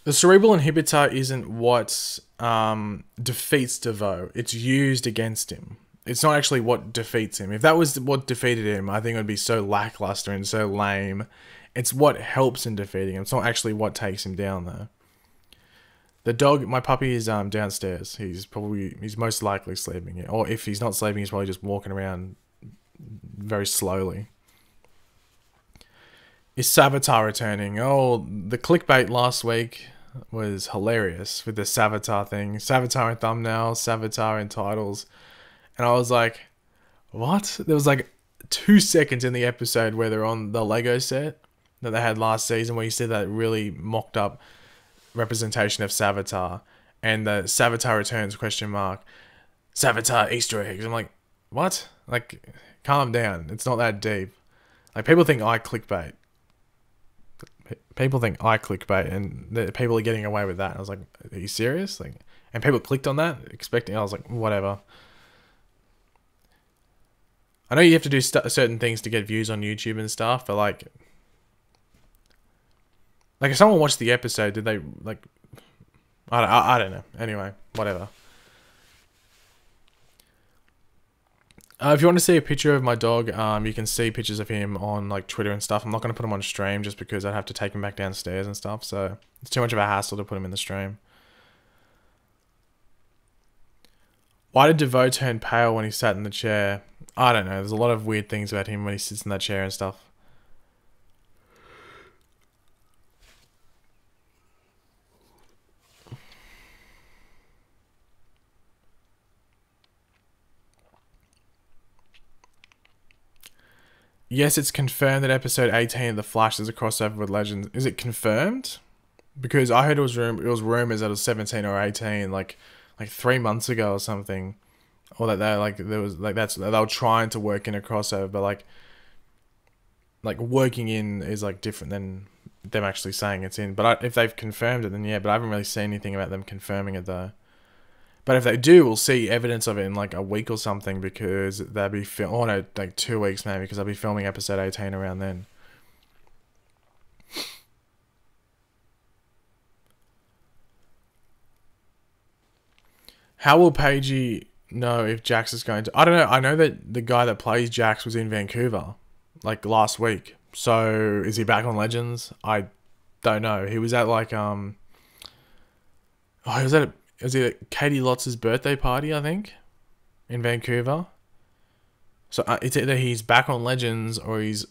The cerebral inhibitor isn't what defeats DeVoe. It's used against him. It's not actually what defeats him. If that was what defeated him, I think it would be so lackluster and so lame. It's what helps in defeating him. It's not actually what takes him down, though. The dog, my puppy, is downstairs. He's most likely sleeping. Or if he's not sleeping, he's probably just walking around very slowly. Is Savitar returning? Oh, the clickbait last week was hilarious with the Savitar thing. Savitar in thumbnails, Savitar in titles. And I was like, what? There was like 2 seconds in the episode where they're on the Lego set that they had last season where you see that really mocked up representation of Savitar. And the Savitar returns, question mark. Savitar Easter eggs. I'm like, what? Like, calm down. It's not that deep. Like, people think I clickbait. People think I clickbait, and people are getting away with that. I was like, are you serious? Like, and people clicked on that, expecting. I was like, whatever. I know you have to do certain things to get views on YouTube and stuff, but like if someone watched the episode, did they like? I don't know. Anyway, whatever. If you want to see a picture of my dog, you can see pictures of him on like Twitter and stuff. I'm not going to put him on stream just because I'd have to take him back downstairs and stuff. So it's too much of a hassle to put him in the stream. Why did DeVoe turn pale when he sat in the chair? I don't know. There's a lot of weird things about him when he sits in that chair and stuff. Yes, it's confirmed that episode 18 of The Flash is a crossover with Legends. Is it confirmed? Because I heard it was rumors that it was 17 or 18, like 3 months ago or something, or that they were trying to work in a crossover, but like working in is like different than them actually saying it's in. But if they've confirmed it, then yeah. But I haven't really seen anything about them confirming it though. But if they do, we'll see evidence of it in like a week or something, because they'll be like 2 weeks maybe, because they'll be filming episode 18 around then. How will Paigey know if Jax is going to... I don't know. I know that the guy that plays Jax was in Vancouver like last week. So is he back on Legends? I don't know. He was at like was it at Katie Lotz's birthday party, I think, in Vancouver. So it's either he's back on Legends or he's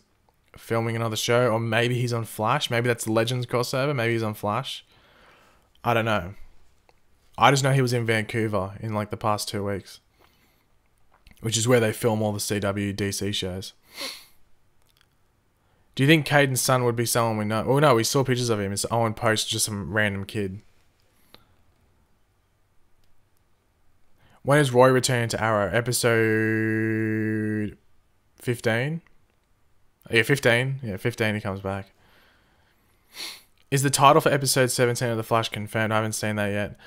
filming another show, or maybe he's on Flash. Maybe that's the Legends crossover. Maybe he's on Flash. I don't know. I just know he was in Vancouver in like the past 2 weeks, which is where they film all the CW DC shows. Do you think Caden's son would be someone we know? Oh no, we saw pictures of him. It's Owen Post, just some random kid. When is Roy returning to Arrow? Episode 15? Yeah, 15. Yeah, 15 he comes back. Is the title for episode 17 of The Flash confirmed? I haven't seen that yet.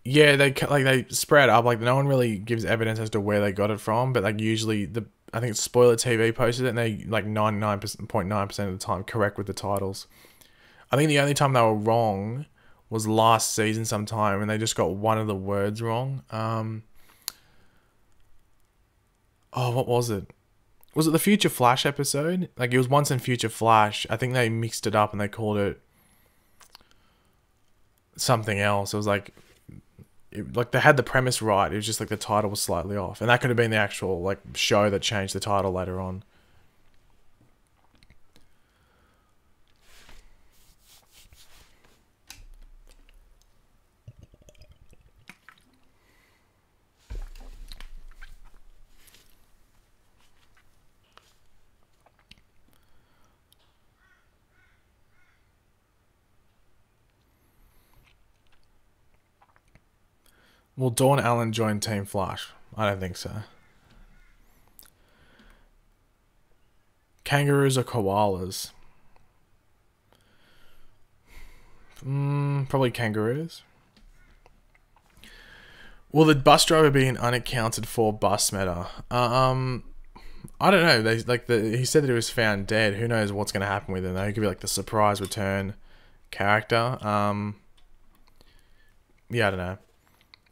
Yeah, they spread up. Like, no one really gives evidence as to where they got it from, but like usually I think it's Spoiler TV posted it, and they like 99.9% of the time correct with the titles. I think the only time they were wrong was last season sometime, and they just got one of the words wrong. Oh, what was it? Was it the Future Flash episode? Like, it was once in Future Flash. I think they mixed it up and they called it something else. It was like, they had the premise right. It was just like the title was slightly off, and that could have been the actual like show that changed the title later on. Will Dawn Allen join Team Flash? I don't think so. Kangaroos or koalas? Probably kangaroos. Will the bus driver be an unaccounted for bus meta? I don't know. He said that he was found dead. Who knows what's going to happen with him? Though he could be like the surprise return character. Yeah, I don't know.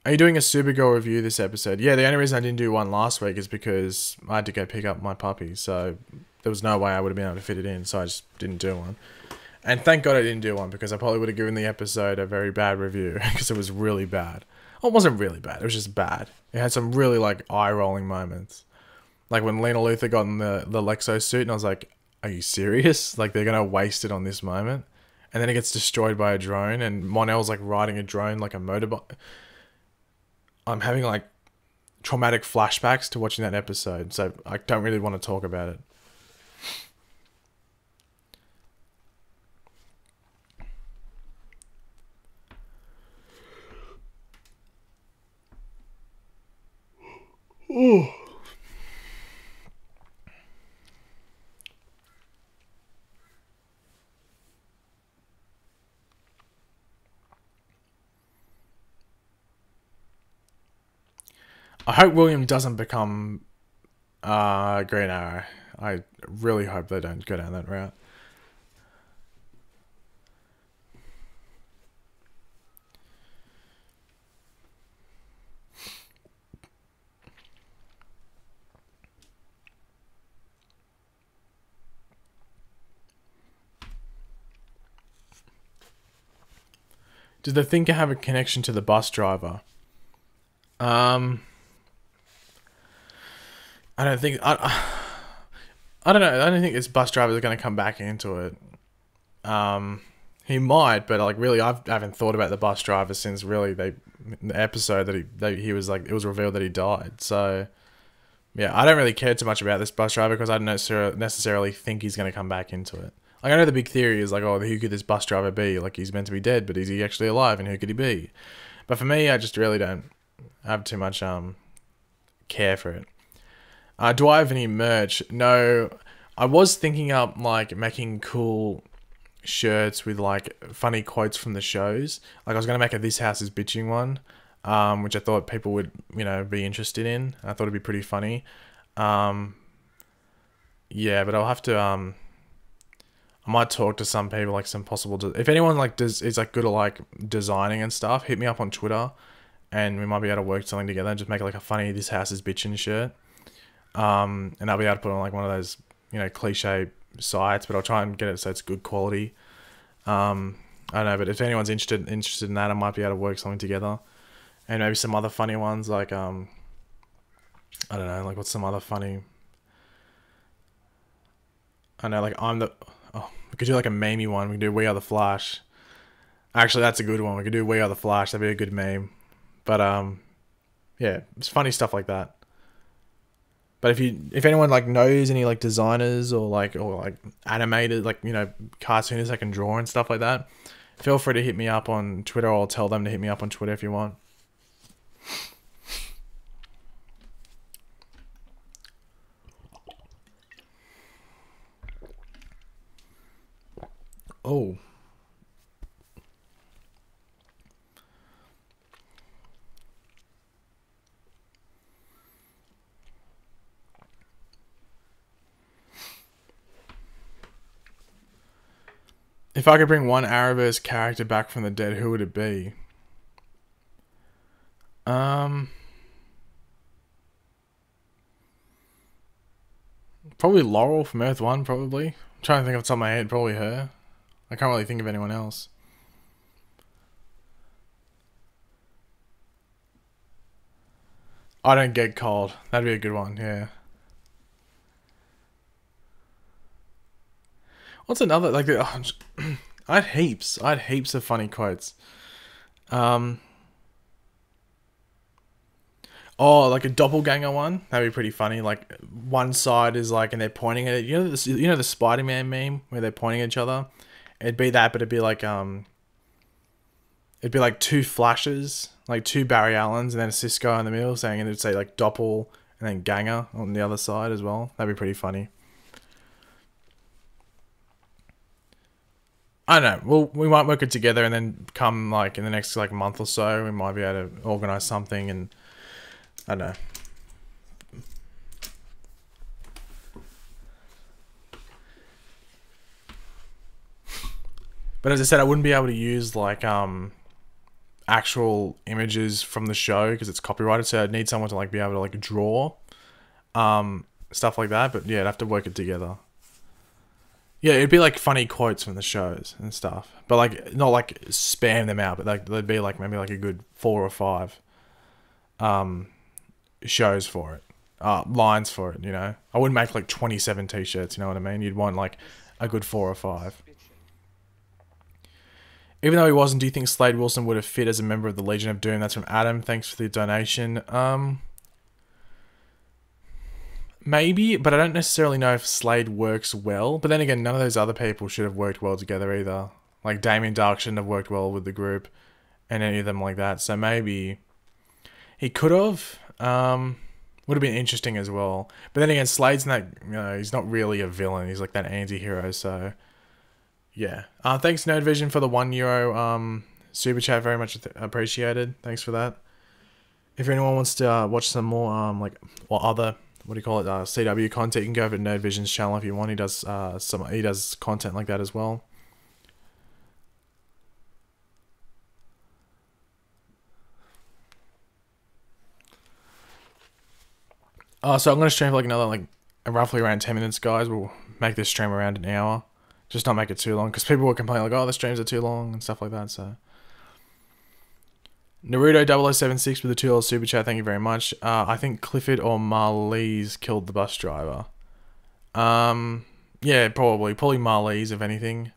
Are you doing a Supergirl review this episode? Yeah, the only reason I didn't do one last week is because I had to go pick up my puppy, so there was no way I would have been able to fit it in, so I just didn't do one. And thank God I didn't do one, because I probably would have given the episode a very bad review, because it was really bad. Well, it wasn't really bad, it was just bad. It had some really, like, eye-rolling moments. Like when Lena Luthor got in the Lexo suit, and I was like, are you serious? Like, they're going to waste it on this moment? And then it gets destroyed by a drone, and Mon-El's, like, riding a drone like a motorbike. I'm having like traumatic flashbacks to watching that episode, so I don't really want to talk about it. Ooh. I hope William doesn't become Green Arrow. I really hope they don't go down that route. Did the Thinker have a connection to the bus driver? I don't think I don't know. I don't think this bus driver is going to come back into it. He might, but like really, I haven't thought about the bus driver since really the episode that he was like, it was revealed that he died. So yeah, I don't really care too much about this bus driver because I don't necessarily think he's going to come back into it. Like, I know the big theory is like, oh, who could this bus driver be? Like, he's meant to be dead, but is he actually alive? And who could he be? But for me, I just really don't have too much care for it. Do I have any merch? No. I was thinking up like making cool shirts with like funny quotes from the shows. Like, I was going to make a This House is Bitching one, which I thought people would, be interested in. I thought it'd be pretty funny. Yeah, but I'll have to, I might talk to some people, like some possible, if anyone like is like good at like designing and stuff, hit me up on Twitter and we might be able to work something together and just make like a funny This House is Bitching shirt. And I'll be able to put on like one of those, cliche sites, but I'll try and get it so it's good quality. I don't know, but if anyone's interested in that, I might be able to work something together. And maybe some other funny ones, like, I don't know, like what's some other funny, I know, like we could do like a memey one. We could do We Are the Flash. Actually, that's a good one. We could do We Are the Flash. That'd be a good meme. But, yeah, it's funny stuff like that. But if anyone like knows any like designers or like animated, like, cartoonists that can draw and stuff like that, feel free to hit me up on Twitter, or I'll tell them to hit me up on Twitter if you want. Oh. If I could bring one Arrowverse character back from the dead, who would it be? Probably Laurel from Earth 1, probably. I'm trying to think off the top of my head, probably her. I can't really think of anyone else. I Don't Get Cold. That'd be a good one, yeah. What's another, like, I had heaps of funny quotes. Oh, like a doppelganger one. That'd be pretty funny. Like one side is like, and they're pointing at it. You know the Spider-Man meme where they're pointing at each other. It'd be that, but it'd be like two flashes, like two Barry Allens, and then a Cisco in the middle, saying, and it'd say like doppel and then ganger on the other side as well. That'd be pretty funny. I don't know. We might work it together, and then come like in the next like month or so, we might be able to organize something, and I don't know. But as I said, I wouldn't be able to use like actual images from the show because it's copyrighted. So I'd need someone to like be able to like draw stuff like that. But yeah, I'd have to work it together. Yeah, it'd be like funny quotes from the shows and stuff, but like not like spam them out, but like there'd be like maybe like a good 4 or 5 shows for it, lines for it. You know, I wouldn't make like 27 t-shirts. You know what I mean? You'd want like a good 4 or 5. Even though he wasn't, do you think Slade Wilson would have fit as a member of the Legion of Doom? That's from Adam. Thanks for the donation. Maybe, but I don't necessarily know if Slade works well. But then again, none of those other people should have worked well together either. Like Damien Dark shouldn't have worked well with the group, and any of them like that. So maybe he could have. Would have been interesting as well. But then again, Slade's not. You know, he's not really a villain. He's like that anti-hero. So yeah. Thanks Nerd Vision for the €1 super chat. Very much appreciated. Thanks for that. If anyone wants to watch some more other, what do you call it, CW content, you can go over to Nerd Vision's channel if you want. He does he does content like that as well. So I'm gonna stream for like another roughly around 10 minutes, guys. We'll make this stream around an hour. Just not make it too long, because people will complain like, oh, the streams are too long and stuff like that. So Naruto 0076 with the $2 super chat. Thank you very much. I think Clifford or Marlies killed the bus driver. Yeah, probably Marlies, if anything.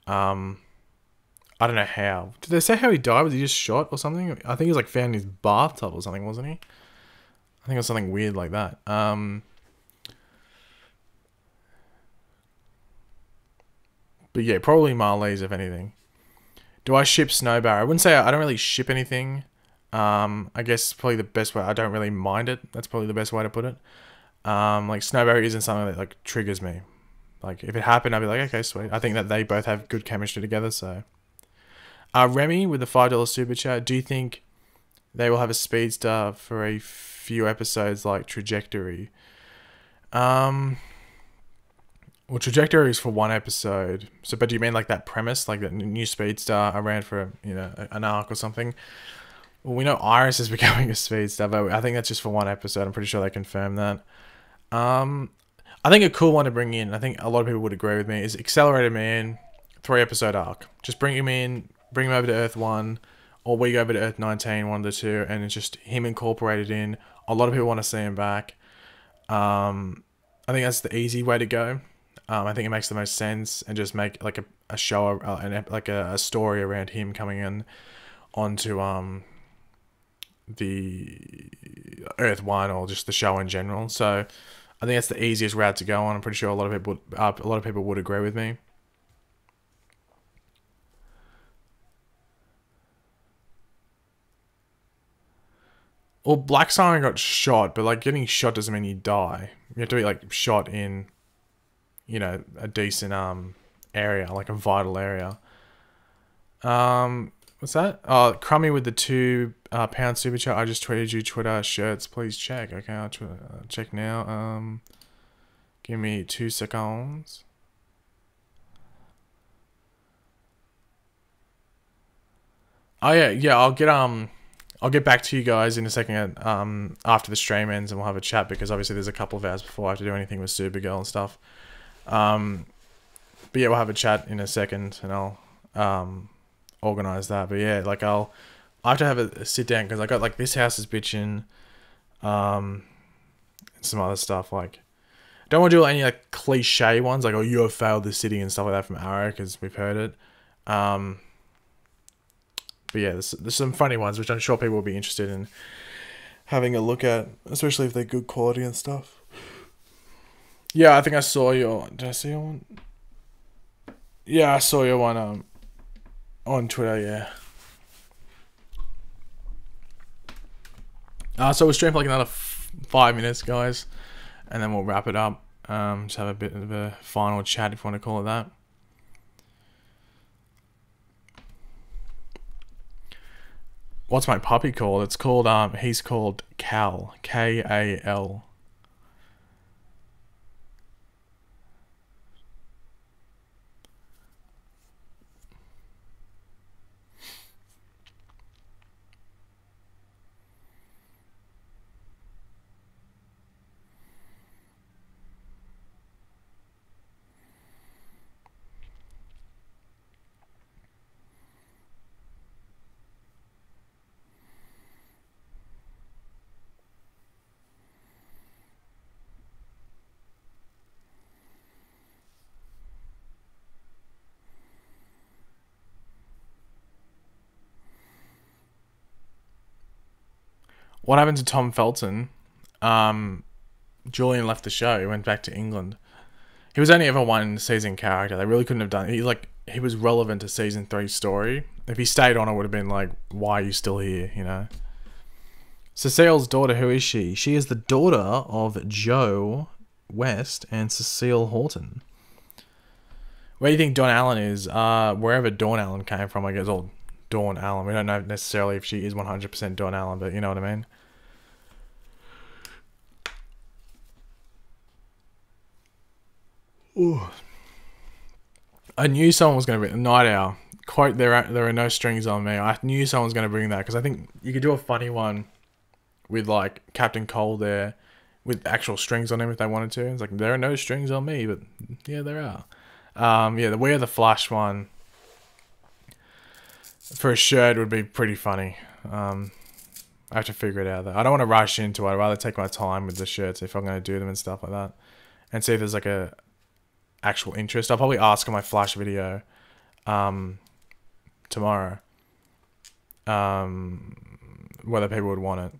I don't know how. Did they say how he died? Was he just shot or something? I think he was like found in his bathtub or something, wasn't he? I think it was something weird like that. But yeah, probably Marlies, if anything. Do I ship Snowbarrow? I wouldn't say I don't really ship anything. I guess probably the best way. I don't really mind it. That's probably the best way to put it. Like Snowbarrow isn't something that like triggers me. Like if it happened, I'd be like, okay, sweet. I think that they both have good chemistry together. So, Remy with the $5 super chat. Do you think they will have a speedster for a few episodes like Trajectory? Well, Trajectory is for one episode. So, but do you mean like that premise, like that new speedster around for an arc or something? Well, we know Iris is becoming a speedster, but I think that's just for one episode. I'm pretty sure they confirmed that. I think a cool one to bring in, I think a lot of people would agree with me, is Accelerated Man, 3-episode arc. Just bring him in, bring him over to Earth 1, or we go over to Earth 19, one of the two, and it's just him incorporated in. A lot of people want to see him back. I think that's the easy way to go. I think it makes the most sense, and just make like a show, like a story around him coming in onto the Earth 1 or just the show in general. So I think that's the easiest route to go on. I'm pretty sure a lot of people would agree with me. Well, Black Siren got shot, but like getting shot doesn't mean you die. You have to be like shot in, a decent area, like a vital area. What's that? Oh, Crummy with the £2 super chat. I just tweeted you Twitter shirts. Please check. Okay, I'll check now. Give me 2 seconds. Oh yeah, yeah. I'll get back to you guys in a second. After the stream ends, and we'll have a chat because obviously there's a couple of hours before I have to do anything with Supergirl and stuff. But yeah, we'll have a chat in a second, and I'll organize that. But yeah, like I have to have a sit down because I got like This House is Bitchin', and some other stuff like. Don't want to do any like cliche ones like, oh, you have failed the city and stuff like that from Arrow because we've heard it. But yeah, there's some funny ones which I'm sure people will be interested in having a look at, especially if they're good quality and stuff. Yeah, I think I saw your. Did I see your one? Yeah, I saw your one on Twitter. Yeah. So we'll stream for like another 5 minutes, guys, and then we'll wrap it up. Just have a bit of a final chat, if you want to call it that. What's my puppy called? It's called he's called Cal, Kal. What happened to Tom Felton? Julian left the show. He went back to England. He was only ever one season character. They really couldn't have done. He was relevant to season 3's story. If he stayed on, it would have been like, why are you still here? You know. Cecile's daughter. Who is she? She is the daughter of Joe West and Cecile Horton. Where do you think Dawn Allen is? Wherever Dawn Allen came from, I guess. Or Dawn Allen. We don't know necessarily if she is 100% Dawn Allen, but you know what I mean. Ooh. I knew someone was going to bring Night Owl. Quote, there are no strings on me. I knew someone was going to bring that because I think you could do a funny one with like Captain Cole there with actual strings on him if they wanted to. It's like, there are no strings on me, but yeah, there are. Yeah, the We Are the Flash one for a shirt would be pretty funny. I have to figure it out though. I don't want to rush into it. I'd rather take my time with the shirts if I'm going to do them and stuff like that, and see if there's like a actual interest. I'll probably ask on my Flash video tomorrow whether people would want it.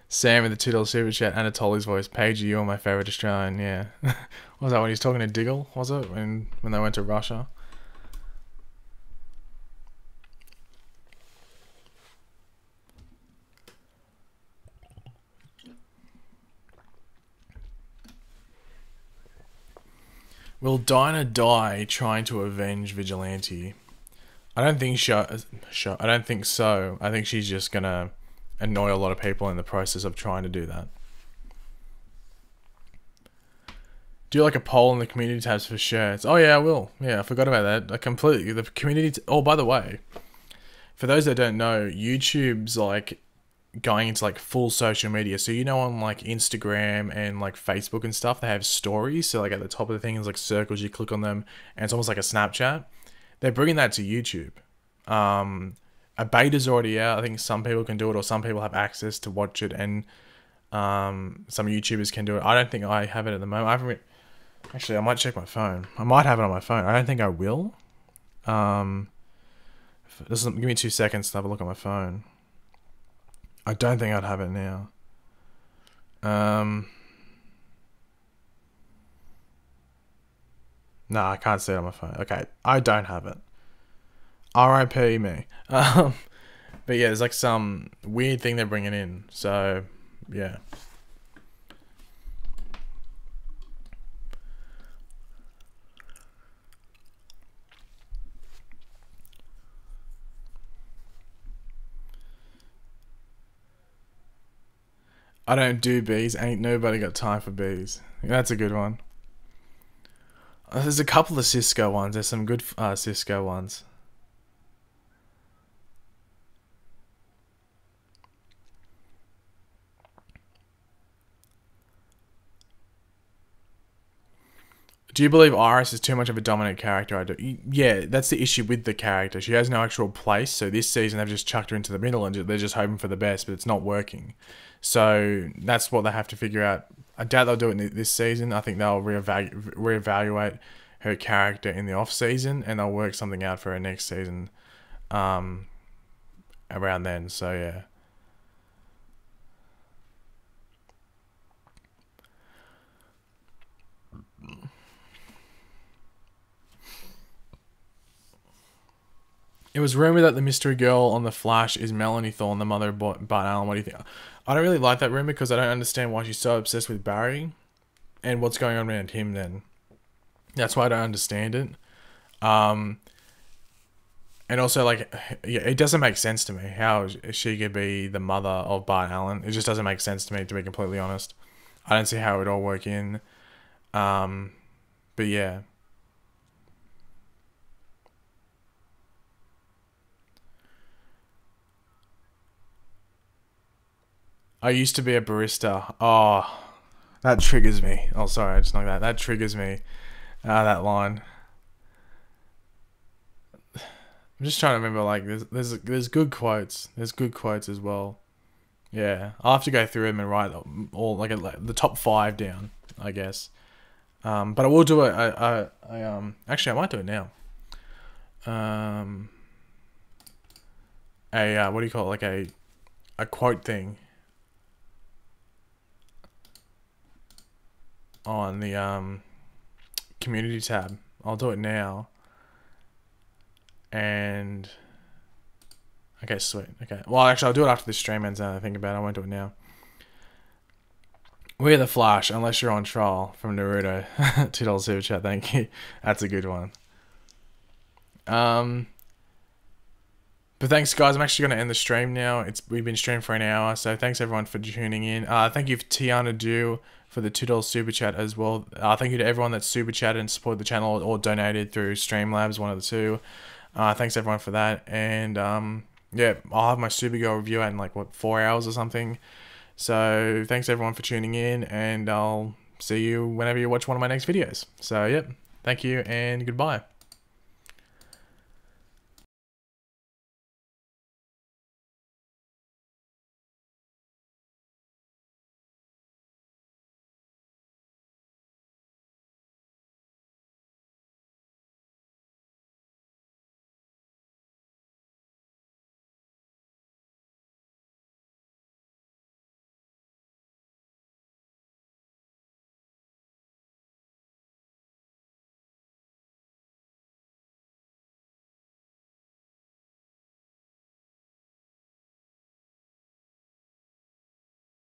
Sam with the $2 super chat. Anatoli's voice. Paige, you're my favorite Australian. Yeah. What was that when he's talking to Diggle? Was it when they went to Russia? Will Dinah die trying to avenge Vigilante? I don't think I don't think so. I think she's just gonna annoy a lot of people in the process of trying to do that. Do like a poll in the community tabs for shirts. Oh yeah, I will. Yeah, I forgot about that. I completely the community. Oh, by the way, for those that don't know, YouTube's like going into like full social media. So you know, on like Instagram and like Facebook and stuff, they have stories. So like at the top of the thing is like circles. You click on them, and it's almost like a Snapchat. They're bringing that to YouTube. A beta's already out. I think some people can do it, or some people have access to watch it, and some YouTubers can do it. I don't think I have it at the moment. I haven't. Actually, I might check my phone. I might have it on my phone. I don't think I will. Give me 2 seconds to have a look at my phone. I don't think I'd have it now. No, I can't see it on my phone. Okay, I don't have it. R.I.P. me. But yeah, there's like some weird thing they're bringing in. So, yeah. I don't do bees. Ain't nobody got time for bees. That's a good one. There's a couple of Cisco ones. There's some good Cisco ones. Do you believe Iris is too much of a dominant character? I do. Yeah, that's the issue with the character. She has no actual place. So this season they've just chucked her into the middle and they're just hoping for the best, but it's not working. So that's what they have to figure out. I doubt they'll do it this season. I think they'll reevaluate her character in the off season and they'll work something out for her next season. Around then. So yeah. It was rumored that the mystery girl on The Flash is Melanie Thorne, the mother of Bart Allen. What do you think? I don't really like that rumor because I don't understand why she's so obsessed with Barry and what's going on around him then. That's why I don't understand it. And also, like, yeah, it doesn't make sense to me how she could be the mother of Bart Allen. It just doesn't make sense to me, to be completely honest. I don't see how it would all work in. But yeah. I used to be a barista. Oh, that triggers me. Oh, sorry, I just knocked that. That triggers me. That line. I'm just trying to remember. Like, there's good quotes. There's good quotes as well. Yeah, I'll have to go through them and write all like the top 5 down, I guess. But I will do it. Actually, I might do it now. What do you call it? Like a quote thing on the community tab. I'll do it now. And okay, sweet. Okay. Well, actually, I'll do it after this stream ends. Now I think about it. I won't do it now. We're the Flash, unless you're on trial from Naruto. $2 super chat. Thank you. That's a good one. But thanks, guys. I'm actually going to end the stream now. We've been streaming for an hour, so thanks everyone for tuning in. Thank you, Tiana Dew, for the $2 super chat as well. Thank you to everyone that's super chatted and supported the channel or donated through Streamlabs, one of the two. Thanks everyone for that. And yeah, I'll have my Supergirl review out in like 4 hours or something. So thanks everyone for tuning in, and I'll see you whenever you watch one of my next videos. So yep, thank you and goodbye.